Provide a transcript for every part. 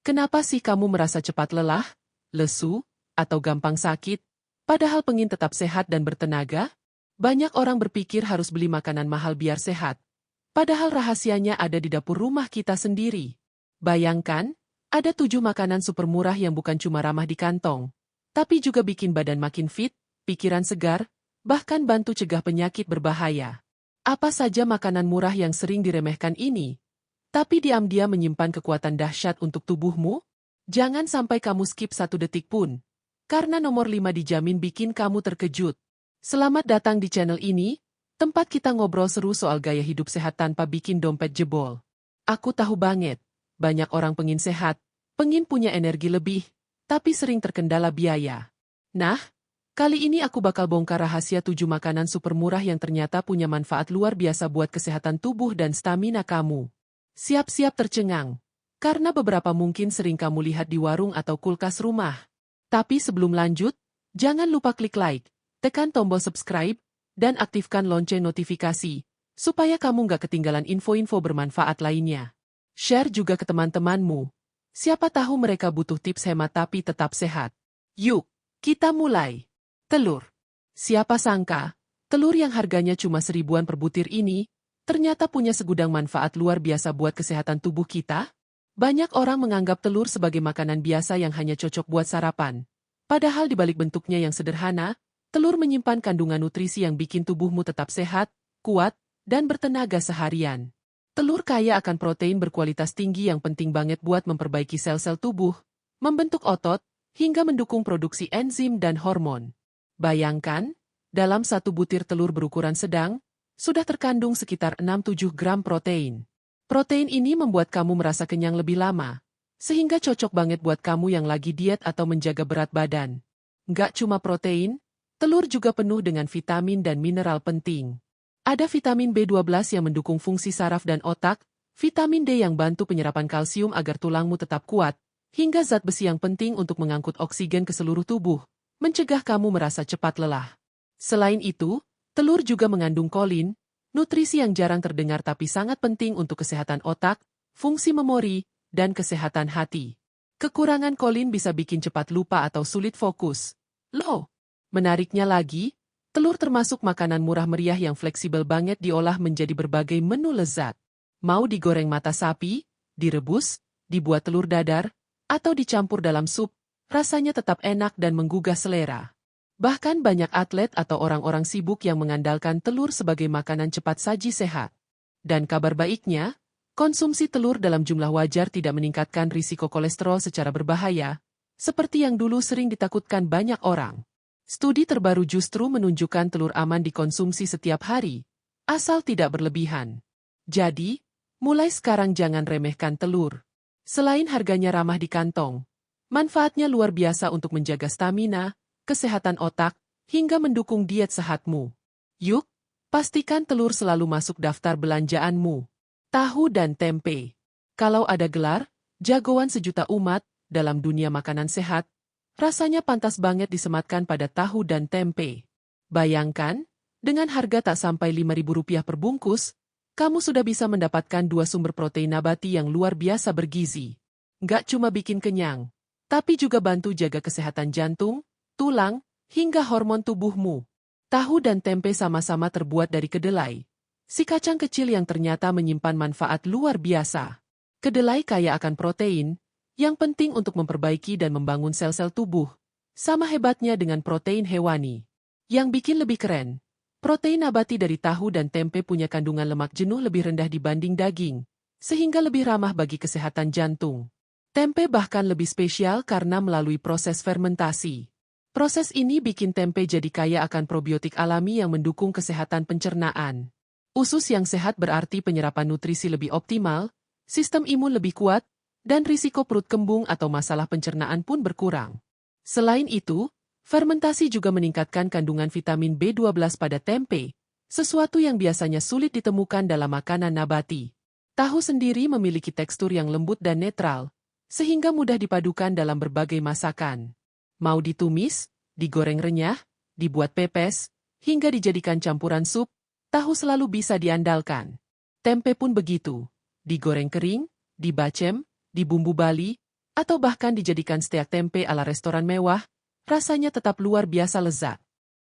Kenapa sih kamu merasa cepat lelah, lesu, atau gampang sakit, padahal pengin tetap sehat dan bertenaga? Banyak orang berpikir harus beli makanan mahal biar sehat, padahal rahasianya ada di dapur rumah kita sendiri. Bayangkan, ada 7 makanan super murah yang bukan cuma ramah di kantong, tapi juga bikin badan makin fit, pikiran segar, bahkan bantu cegah penyakit berbahaya. Apa saja makanan murah yang sering diremehkan ini? Tapi diam-diam menyimpan kekuatan dahsyat untuk tubuhmu? Jangan sampai kamu skip 1 detik pun. Karena nomor 5 dijamin bikin kamu terkejut. Selamat datang di channel ini, tempat kita ngobrol seru soal gaya hidup sehat tanpa bikin dompet jebol. Aku tahu banget, banyak orang pengin sehat, pengin punya energi lebih, tapi sering terkendala biaya. Nah, kali ini aku bakal bongkar rahasia 7 makanan super murah yang ternyata punya manfaat luar biasa buat kesehatan tubuh dan stamina kamu. Siap-siap tercengang, karena beberapa mungkin sering kamu lihat di warung atau kulkas rumah. Tapi sebelum lanjut, jangan lupa klik like, tekan tombol subscribe, dan aktifkan lonceng notifikasi, supaya kamu nggak ketinggalan info-info bermanfaat lainnya. Share juga ke teman-temanmu. Siapa tahu mereka butuh tips hemat tapi tetap sehat. Yuk, kita mulai. Telur. Siapa sangka, telur yang harganya cuma 1000-an per butir ini, ternyata punya segudang manfaat luar biasa buat kesehatan tubuh kita? Banyak orang menganggap telur sebagai makanan biasa yang hanya cocok buat sarapan. Padahal di balik bentuknya yang sederhana, telur menyimpan kandungan nutrisi yang bikin tubuhmu tetap sehat, kuat, dan bertenaga seharian. Telur kaya akan protein berkualitas tinggi yang penting banget buat memperbaiki sel-sel tubuh, membentuk otot, hingga mendukung produksi enzim dan hormon. Bayangkan, dalam 1 butir telur berukuran sedang, sudah terkandung sekitar 6-7 gram protein. Protein ini membuat kamu merasa kenyang lebih lama, sehingga cocok banget buat kamu yang lagi diet atau menjaga berat badan. Nggak cuma protein, telur juga penuh dengan vitamin dan mineral penting. Ada vitamin B12 yang mendukung fungsi saraf dan otak, vitamin D yang bantu penyerapan kalsium agar tulangmu tetap kuat, hingga zat besi yang penting untuk mengangkut oksigen ke seluruh tubuh, mencegah kamu merasa cepat lelah. Selain itu, telur juga mengandung kolin, nutrisi yang jarang terdengar tapi sangat penting untuk kesehatan otak, fungsi memori, dan kesehatan hati. Kekurangan kolin bisa bikin cepat lupa atau sulit fokus. Loh, menariknya lagi, telur termasuk makanan murah meriah yang fleksibel banget diolah menjadi berbagai menu lezat. Mau digoreng mata sapi, direbus, dibuat telur dadar, atau dicampur dalam sup, rasanya tetap enak dan menggugah selera. Bahkan banyak atlet atau orang-orang sibuk yang mengandalkan telur sebagai makanan cepat saji sehat. Dan kabar baiknya, konsumsi telur dalam jumlah wajar tidak meningkatkan risiko kolesterol secara berbahaya, seperti yang dulu sering ditakutkan banyak orang. Studi terbaru justru menunjukkan telur aman dikonsumsi setiap hari, asal tidak berlebihan. Jadi, mulai sekarang jangan remehkan telur. Selain harganya ramah di kantong, manfaatnya luar biasa untuk menjaga stamina, kesehatan otak, hingga mendukung diet sehatmu. Yuk, pastikan telur selalu masuk daftar belanjaanmu. Tahu dan tempe. Kalau ada gelar, jagoan sejuta umat, dalam dunia makanan sehat, rasanya pantas banget disematkan pada tahu dan tempe. Bayangkan, dengan harga tak sampai Rp5.000 per bungkus, kamu sudah bisa mendapatkan 2 sumber protein nabati yang luar biasa bergizi. Nggak cuma bikin kenyang, tapi juga bantu jaga kesehatan jantung, tulang, hingga hormon tubuhmu. Tahu dan tempe sama-sama terbuat dari kedelai, si kacang kecil yang ternyata menyimpan manfaat luar biasa. Kedelai kaya akan protein, yang penting untuk memperbaiki dan membangun sel-sel tubuh, sama hebatnya dengan protein hewani. Yang bikin lebih keren, protein nabati dari tahu dan tempe punya kandungan lemak jenuh lebih rendah dibanding daging, sehingga lebih ramah bagi kesehatan jantung. Tempe bahkan lebih spesial karena melalui proses fermentasi. Proses ini bikin tempe jadi kaya akan probiotik alami yang mendukung kesehatan pencernaan. Usus yang sehat berarti penyerapan nutrisi lebih optimal, sistem imun lebih kuat, dan risiko perut kembung atau masalah pencernaan pun berkurang. Selain itu, fermentasi juga meningkatkan kandungan vitamin B12 pada tempe, sesuatu yang biasanya sulit ditemukan dalam makanan nabati. Tahu sendiri memiliki tekstur yang lembut dan netral, sehingga mudah dipadukan dalam berbagai masakan. Mau ditumis, digoreng renyah, dibuat pepes, hingga dijadikan campuran sup, tahu selalu bisa diandalkan. Tempe pun begitu, digoreng kering, dibacem, dibumbu Bali, atau bahkan dijadikan steak tempe ala restoran mewah, rasanya tetap luar biasa lezat.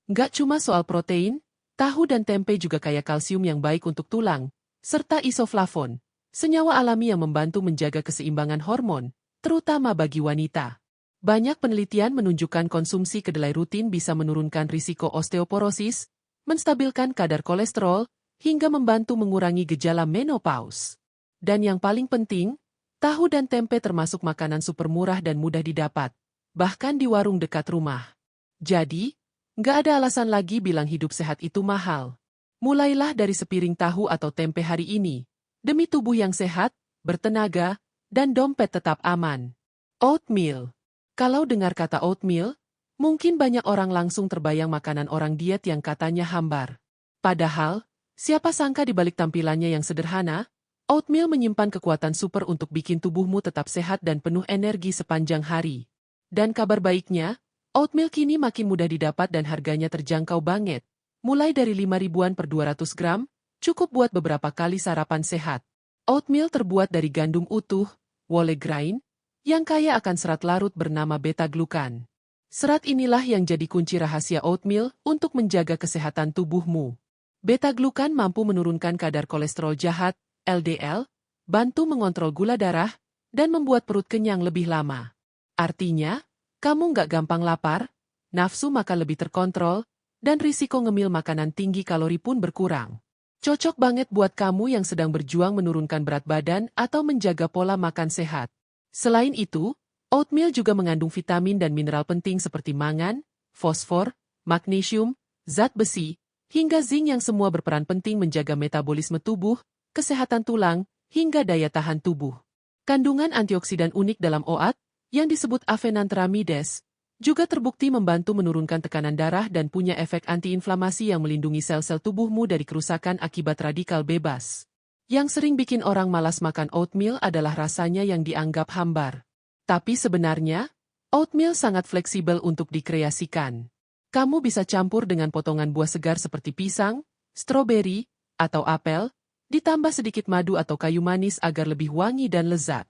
Nggak cuma soal protein, tahu dan tempe juga kaya kalsium yang baik untuk tulang, serta isoflavon, senyawa alami yang membantu menjaga keseimbangan hormon, terutama bagi wanita. Banyak penelitian menunjukkan konsumsi kedelai rutin bisa menurunkan risiko osteoporosis, menstabilkan kadar kolesterol, hingga membantu mengurangi gejala menopause. Dan yang paling penting, tahu dan tempe termasuk makanan super murah dan mudah didapat, bahkan di warung dekat rumah. Jadi, nggak ada alasan lagi bilang hidup sehat itu mahal. Mulailah dari sepiring tahu atau tempe hari ini, demi tubuh yang sehat, bertenaga, dan dompet tetap aman. Oatmeal. Kalau dengar kata oatmeal, mungkin banyak orang langsung terbayang makanan orang diet yang katanya hambar. Padahal, siapa sangka di balik tampilannya yang sederhana, oatmeal menyimpan kekuatan super untuk bikin tubuhmu tetap sehat dan penuh energi sepanjang hari. Dan kabar baiknya, oatmeal kini makin mudah didapat dan harganya terjangkau banget. Mulai dari 5 ribuan per 200 gram, cukup buat beberapa kali sarapan sehat. Oatmeal terbuat dari gandum utuh, whole grain, yang kaya akan serat larut bernama beta-glukan. Serat inilah yang jadi kunci rahasia oatmeal untuk menjaga kesehatan tubuhmu. Beta-glukan mampu menurunkan kadar kolesterol jahat, LDL, bantu mengontrol gula darah, dan membuat perut kenyang lebih lama. Artinya, kamu nggak gampang lapar, nafsu makan lebih terkontrol, dan risiko ngemil makanan tinggi kalori pun berkurang. Cocok banget buat kamu yang sedang berjuang menurunkan berat badan atau menjaga pola makan sehat. Selain itu, oatmeal juga mengandung vitamin dan mineral penting seperti mangan, fosfor, magnesium, zat besi, hingga zinc yang semua berperan penting menjaga metabolisme tubuh, kesehatan tulang, hingga daya tahan tubuh. Kandungan antioksidan unik dalam oat, yang disebut avenanthramides, juga terbukti membantu menurunkan tekanan darah dan punya efek antiinflamasi yang melindungi sel-sel tubuhmu dari kerusakan akibat radikal bebas. Yang sering bikin orang malas makan oatmeal adalah rasanya yang dianggap hambar. Tapi sebenarnya, oatmeal sangat fleksibel untuk dikreasikan. Kamu bisa campur dengan potongan buah segar seperti pisang, stroberi, atau apel, ditambah sedikit madu atau kayu manis agar lebih wangi dan lezat.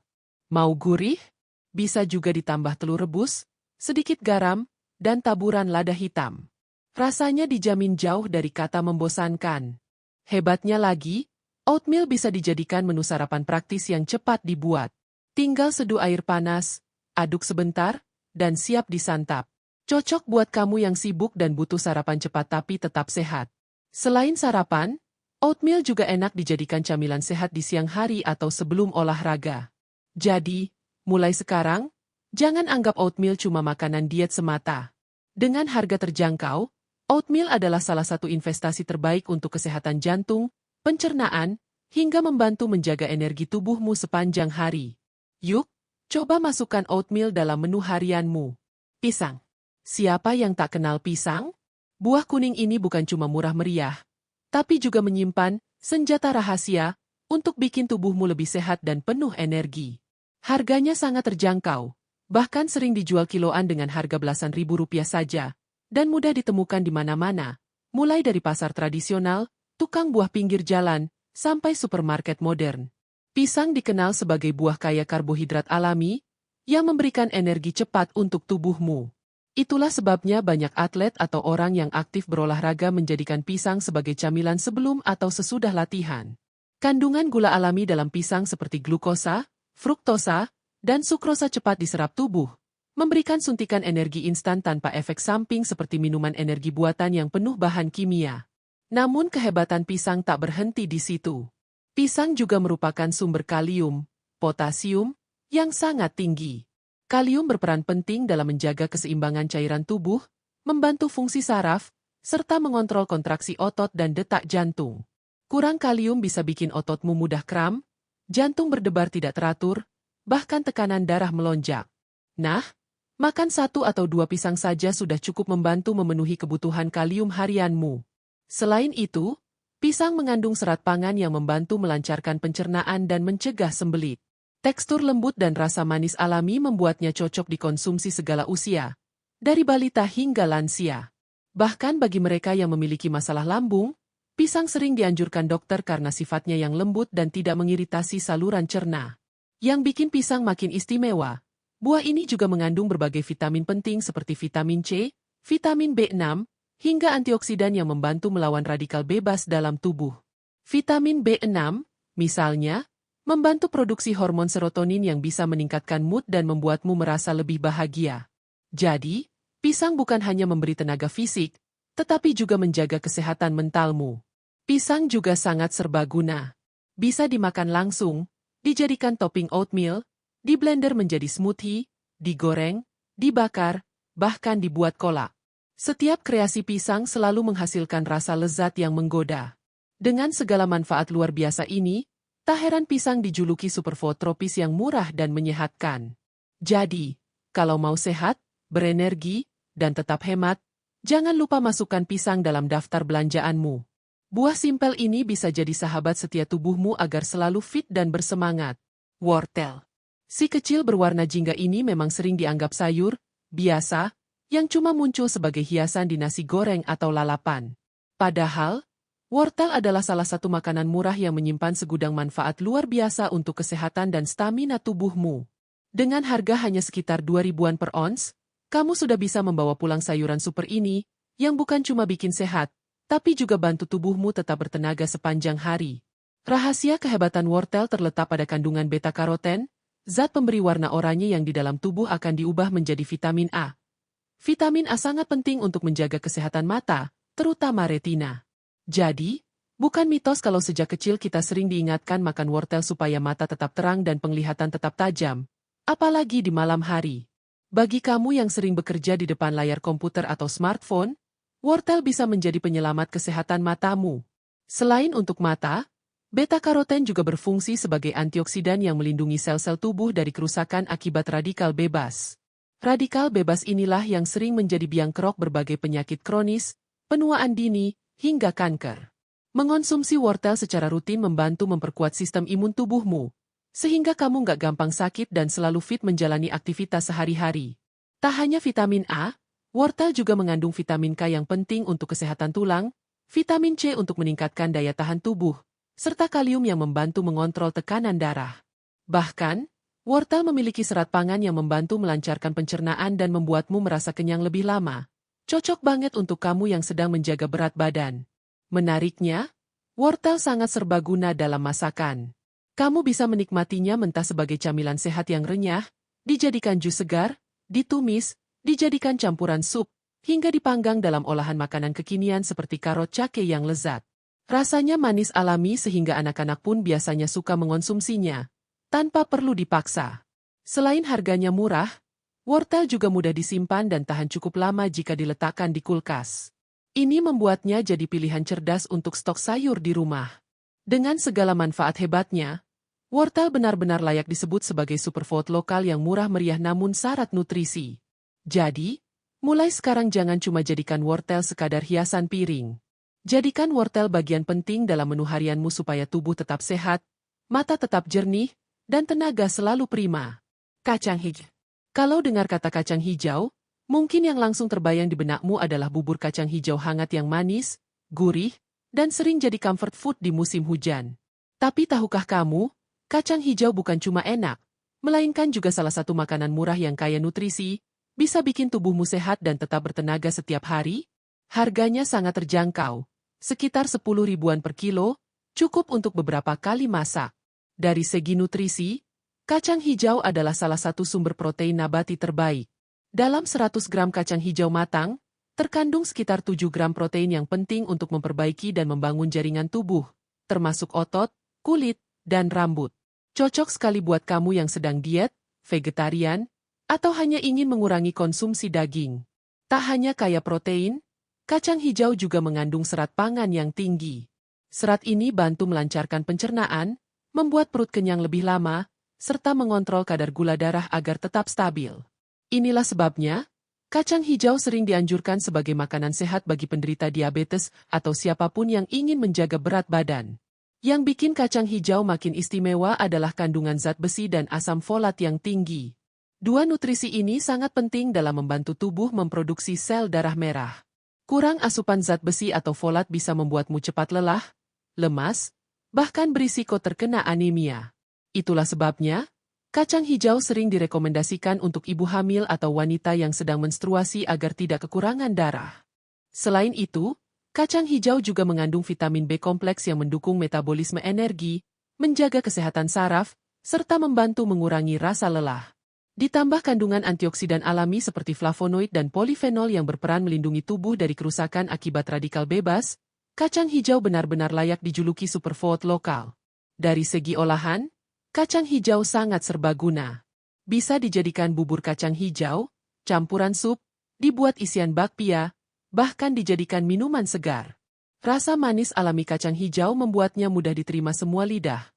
Mau gurih? Bisa juga ditambah telur rebus, sedikit garam, dan taburan lada hitam. Rasanya dijamin jauh dari kata membosankan. Hebatnya lagi, oatmeal bisa dijadikan menu sarapan praktis yang cepat dibuat. Tinggal seduh air panas, aduk sebentar, dan siap disantap. Cocok buat kamu yang sibuk dan butuh sarapan cepat tapi tetap sehat. Selain sarapan, oatmeal juga enak dijadikan camilan sehat di siang hari atau sebelum olahraga. Jadi, mulai sekarang, jangan anggap oatmeal cuma makanan diet semata. Dengan harga terjangkau, oatmeal adalah salah satu investasi terbaik untuk kesehatan jantung, pencernaan, hingga membantu menjaga energi tubuhmu sepanjang hari. Yuk, coba masukkan oatmeal dalam menu harianmu. Pisang. Siapa yang tak kenal pisang? Buah kuning ini bukan cuma murah meriah, tapi juga menyimpan senjata rahasia untuk bikin tubuhmu lebih sehat dan penuh energi. Harganya sangat terjangkau, bahkan sering dijual kiloan dengan harga belasan ribu rupiah saja, dan mudah ditemukan di mana-mana, mulai dari pasar tradisional, tukang buah pinggir jalan, sampai supermarket modern. Pisang dikenal sebagai buah kaya karbohidrat alami, yang memberikan energi cepat untuk tubuhmu. Itulah sebabnya banyak atlet atau orang yang aktif berolahraga menjadikan pisang sebagai camilan sebelum atau sesudah latihan. Kandungan gula alami dalam pisang seperti glukosa, fruktosa, dan sukrosa cepat diserap tubuh, memberikan suntikan energi instan tanpa efek samping seperti minuman energi buatan yang penuh bahan kimia. Namun kehebatan pisang tak berhenti di situ. Pisang juga merupakan sumber kalium, potasium, yang sangat tinggi. Kalium berperan penting dalam menjaga keseimbangan cairan tubuh, membantu fungsi saraf, serta mengontrol kontraksi otot dan detak jantung. Kurang kalium bisa bikin ototmu mudah kram, jantung berdebar tidak teratur, bahkan tekanan darah melonjak. Nah, makan 1 atau 2 pisang saja sudah cukup membantu memenuhi kebutuhan kalium harianmu. Selain itu, pisang mengandung serat pangan yang membantu melancarkan pencernaan dan mencegah sembelit. Tekstur lembut dan rasa manis alami membuatnya cocok dikonsumsi segala usia, dari balita hingga lansia. Bahkan bagi mereka yang memiliki masalah lambung, pisang sering dianjurkan dokter karena sifatnya yang lembut dan tidak mengiritasi saluran cerna. Yang bikin pisang makin istimewa, Buah ini juga mengandung berbagai vitamin penting seperti vitamin C, vitamin B6, hingga antioksidan yang membantu melawan radikal bebas dalam tubuh. Vitamin B6, misalnya, membantu produksi hormon serotonin yang bisa meningkatkan mood dan membuatmu merasa lebih bahagia. Jadi, pisang bukan hanya memberi tenaga fisik, tetapi juga menjaga kesehatan mentalmu. Pisang juga sangat serbaguna. Bisa dimakan langsung, dijadikan topping oatmeal, diblender menjadi smoothie, digoreng, dibakar, bahkan dibuat kolak. Setiap kreasi pisang selalu menghasilkan rasa lezat yang menggoda. Dengan segala manfaat luar biasa ini, tak heran pisang dijuluki superfood tropis yang murah dan menyehatkan. Jadi, kalau mau sehat, berenergi, dan tetap hemat, jangan lupa masukkan pisang dalam daftar belanjaanmu. Buah simpel ini bisa jadi sahabat setia tubuhmu agar selalu fit dan bersemangat. Wortel. Si kecil berwarna jingga ini memang sering dianggap sayur, biasa, yang cuma muncul sebagai hiasan di nasi goreng atau lalapan. Padahal, wortel adalah salah satu makanan murah yang menyimpan segudang manfaat luar biasa untuk kesehatan dan stamina tubuhmu. Dengan harga hanya sekitar 2 ribuan per ons, kamu sudah bisa membawa pulang sayuran super ini, yang bukan cuma bikin sehat, tapi juga bantu tubuhmu tetap bertenaga sepanjang hari. Rahasia kehebatan wortel terletak pada kandungan beta-karoten, zat pemberi warna oranye yang di dalam tubuh akan diubah menjadi vitamin A. Vitamin A sangat penting untuk menjaga kesehatan mata, terutama retina. Jadi, bukan mitos kalau sejak kecil kita sering diingatkan makan wortel supaya mata tetap terang dan penglihatan tetap tajam, apalagi di malam hari. Bagi kamu yang sering bekerja di depan layar komputer atau smartphone, wortel bisa menjadi penyelamat kesehatan matamu. Selain untuk mata, beta-karoten juga berfungsi sebagai antioksidan yang melindungi sel-sel tubuh dari kerusakan akibat radikal bebas. Radikal bebas inilah yang sering menjadi biang kerok berbagai penyakit kronis, penuaan dini, hingga kanker. Mengonsumsi wortel secara rutin membantu memperkuat sistem imun tubuhmu, sehingga kamu nggak gampang sakit dan selalu fit menjalani aktivitas sehari-hari. Tak hanya vitamin A, wortel juga mengandung vitamin K yang penting untuk kesehatan tulang, vitamin C untuk meningkatkan daya tahan tubuh, serta kalium yang membantu mengontrol tekanan darah. Bahkan, wortel memiliki serat pangan yang membantu melancarkan pencernaan dan membuatmu merasa kenyang lebih lama. Cocok banget untuk kamu yang sedang menjaga berat badan. Menariknya, wortel sangat serbaguna dalam masakan. Kamu bisa menikmatinya mentah sebagai camilan sehat yang renyah, dijadikan jus segar, ditumis, dijadikan campuran sup, hingga dipanggang dalam olahan makanan kekinian seperti karot cake yang lezat. Rasanya manis alami sehingga anak-anak pun biasanya suka mengonsumsinya, tanpa perlu dipaksa. Selain harganya murah, wortel juga mudah disimpan dan tahan cukup lama jika diletakkan di kulkas. Ini membuatnya jadi pilihan cerdas untuk stok sayur di rumah. Dengan segala manfaat hebatnya, wortel benar-benar layak disebut sebagai superfood lokal yang murah meriah namun syarat nutrisi. Jadi, mulai sekarang jangan cuma jadikan wortel sekadar hiasan piring. Jadikan wortel bagian penting dalam menu harianmu supaya tubuh tetap sehat, mata tetap jernih, dan tenaga selalu prima. Kacang hijau. Kalau dengar kata kacang hijau, mungkin yang langsung terbayang di benakmu adalah bubur kacang hijau hangat yang manis, gurih, dan sering jadi comfort food di musim hujan. Tapi tahukah kamu, kacang hijau bukan cuma enak, melainkan juga salah satu makanan murah yang kaya nutrisi, bisa bikin tubuhmu sehat dan tetap bertenaga setiap hari? Harganya sangat terjangkau, sekitar 10 ribuan per kilo, cukup untuk beberapa kali masak. Dari segi nutrisi, kacang hijau adalah salah satu sumber protein nabati terbaik. Dalam 100 gram kacang hijau matang, terkandung sekitar 7 gram protein yang penting untuk memperbaiki dan membangun jaringan tubuh, termasuk otot, kulit, dan rambut. Cocok sekali buat kamu yang sedang diet, vegetarian, atau hanya ingin mengurangi konsumsi daging. Tak hanya kaya protein, kacang hijau juga mengandung serat pangan yang tinggi. Serat ini bantu melancarkan pencernaan, membuat perut kenyang lebih lama, serta mengontrol kadar gula darah agar tetap stabil. Inilah sebabnya, kacang hijau sering dianjurkan sebagai makanan sehat bagi penderita diabetes atau siapapun yang ingin menjaga berat badan. Yang bikin kacang hijau makin istimewa adalah kandungan zat besi dan asam folat yang tinggi. Dua nutrisi ini sangat penting dalam membantu tubuh memproduksi sel darah merah. Kurang asupan zat besi atau folat bisa membuatmu cepat lelah, lemas, bahkan berisiko terkena anemia. Itulah sebabnya, Kacang hijau sering direkomendasikan untuk ibu hamil atau wanita yang sedang menstruasi agar tidak kekurangan darah. Selain itu, kacang hijau juga mengandung vitamin B kompleks yang mendukung metabolisme energi, menjaga kesehatan saraf, serta membantu mengurangi rasa lelah. Ditambah kandungan antioksidan alami seperti flavonoid dan polifenol yang berperan melindungi tubuh dari kerusakan akibat radikal bebas, kacang hijau benar-benar layak dijuluki superfood lokal. Dari segi olahan, kacang hijau sangat serbaguna. Bisa dijadikan bubur kacang hijau, campuran sup, dibuat isian bakpia, bahkan dijadikan minuman segar. Rasa manis alami kacang hijau membuatnya mudah diterima semua lidah,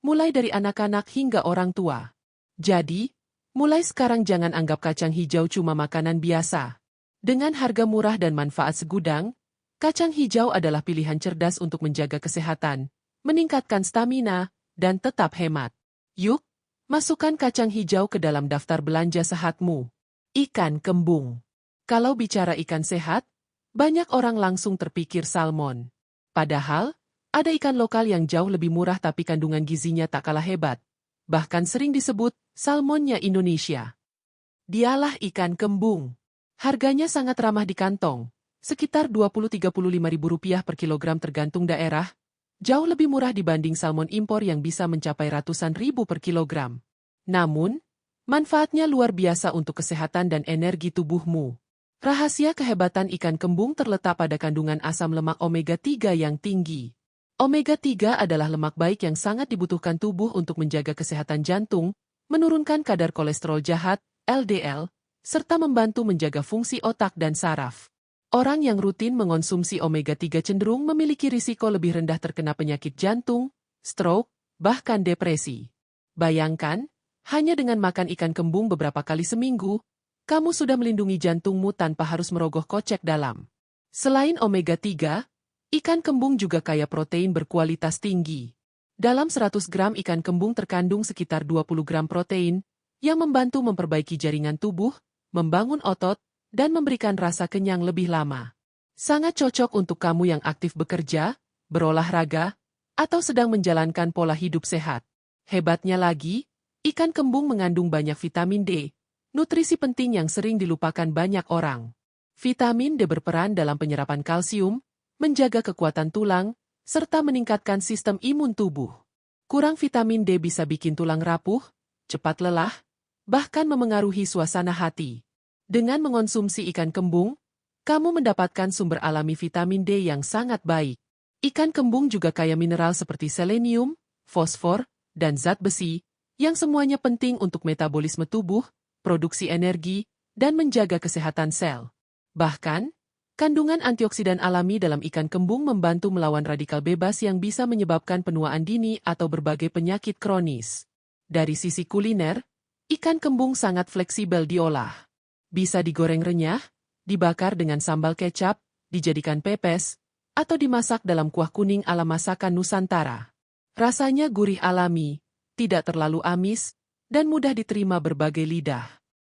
mulai dari anak-anak hingga orang tua. Jadi, mulai sekarang jangan anggap kacang hijau cuma makanan biasa. Dengan harga murah dan manfaat segudang, kacang hijau adalah pilihan cerdas untuk menjaga kesehatan, meningkatkan stamina, dan tetap hemat. Yuk, masukkan kacang hijau ke dalam daftar belanja sehatmu. Ikan kembung. Kalau bicara ikan sehat, banyak orang langsung terpikir salmon. Padahal, ada ikan lokal yang jauh lebih murah tapi kandungan gizinya tak kalah hebat. Bahkan sering disebut salmonnya Indonesia. Dialah ikan kembung. Harganya sangat ramah di kantong, sekitar Rp20-35.000 per kilogram tergantung daerah, jauh lebih murah dibanding salmon impor yang bisa mencapai ratusan ribu per kilogram. Namun, manfaatnya luar biasa untuk kesehatan dan energi tubuhmu. Rahasia kehebatan ikan kembung terletak pada kandungan asam lemak omega-3 yang tinggi. Omega-3 adalah lemak baik yang sangat dibutuhkan tubuh untuk menjaga kesehatan jantung, menurunkan kadar kolesterol jahat, LDL, serta membantu menjaga fungsi otak dan saraf. Orang yang rutin mengonsumsi omega-3 cenderung memiliki risiko lebih rendah terkena penyakit jantung, stroke, bahkan depresi. Bayangkan, hanya dengan makan ikan kembung beberapa kali seminggu, kamu sudah melindungi jantungmu tanpa harus merogoh kocek dalam. Selain omega-3, ikan kembung juga kaya protein berkualitas tinggi. Dalam 100 gram ikan kembung terkandung sekitar 20 gram protein, yang membantu memperbaiki jaringan tubuh, membangun otot, dan memberikan rasa kenyang lebih lama. Sangat cocok untuk kamu yang aktif bekerja, berolahraga, atau sedang menjalankan pola hidup sehat. Hebatnya lagi, ikan kembung mengandung banyak vitamin D, nutrisi penting yang sering dilupakan banyak orang. Vitamin D berperan dalam penyerapan kalsium, menjaga kekuatan tulang, serta meningkatkan sistem imun tubuh. Kurang vitamin D bisa bikin tulang rapuh, cepat lelah, bahkan memengaruhi suasana hati. Dengan mengonsumsi ikan kembung, kamu mendapatkan sumber alami vitamin D yang sangat baik. Ikan kembung juga kaya mineral seperti selenium, fosfor, dan zat besi, yang semuanya penting untuk metabolisme tubuh, produksi energi, dan menjaga kesehatan sel. Bahkan, kandungan antioksidan alami dalam ikan kembung membantu melawan radikal bebas yang bisa menyebabkan penuaan dini atau berbagai penyakit kronis. Dari sisi kuliner, ikan kembung sangat fleksibel diolah. Bisa digoreng renyah, dibakar dengan sambal kecap, dijadikan pepes, atau dimasak dalam kuah kuning ala masakan Nusantara. Rasanya gurih alami, tidak terlalu amis, dan mudah diterima berbagai lidah.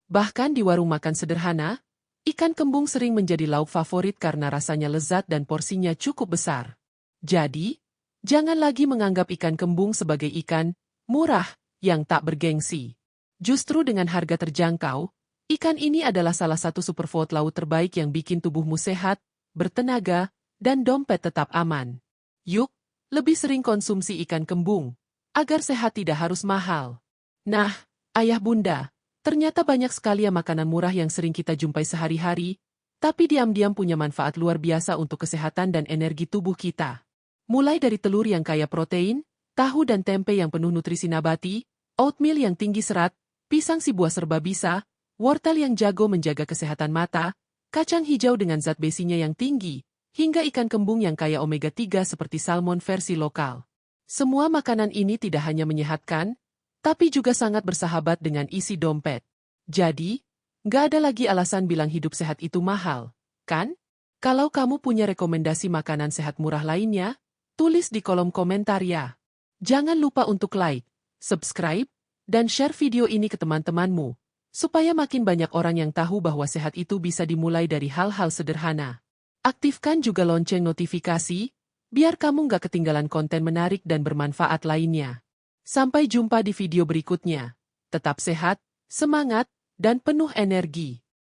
Bahkan di warung makan sederhana, ikan kembung sering menjadi lauk favorit karena rasanya lezat dan porsinya cukup besar. Jadi, jangan lagi menganggap ikan kembung sebagai ikan murah yang tak bergengsi. Justru dengan harga terjangkau, ikan ini adalah salah satu superfood laut terbaik yang bikin tubuhmu sehat, bertenaga, dan dompet tetap aman. Yuk, lebih sering konsumsi ikan kembung, agar sehat tidak harus mahal. Nah, ayah bunda, ternyata banyak sekali makanan murah yang sering kita jumpai sehari-hari, tapi diam-diam punya manfaat luar biasa untuk kesehatan dan energi tubuh kita. Mulai dari telur yang kaya protein, tahu dan tempe yang penuh nutrisi nabati, oatmeal yang tinggi serat, pisang si buah serba bisa, wortel yang jago menjaga kesehatan mata, kacang hijau dengan zat besinya yang tinggi, hingga ikan kembung yang kaya omega-3 seperti salmon versi lokal. Semua makanan ini tidak hanya menyehatkan, tapi juga sangat bersahabat dengan isi dompet. Jadi, nggak ada lagi alasan bilang hidup sehat itu mahal, kan? Kalau kamu punya rekomendasi makanan sehat murah lainnya, tulis di kolom komentar ya. Jangan lupa untuk like, subscribe, dan share video ini ke teman-temanmu, supaya makin banyak orang yang tahu bahwa sehat itu bisa dimulai dari hal-hal sederhana. Aktifkan juga lonceng notifikasi, biar kamu nggak ketinggalan konten menarik dan bermanfaat lainnya. Sampai jumpa di video berikutnya. tetap sehat, semangat, dan penuh energi.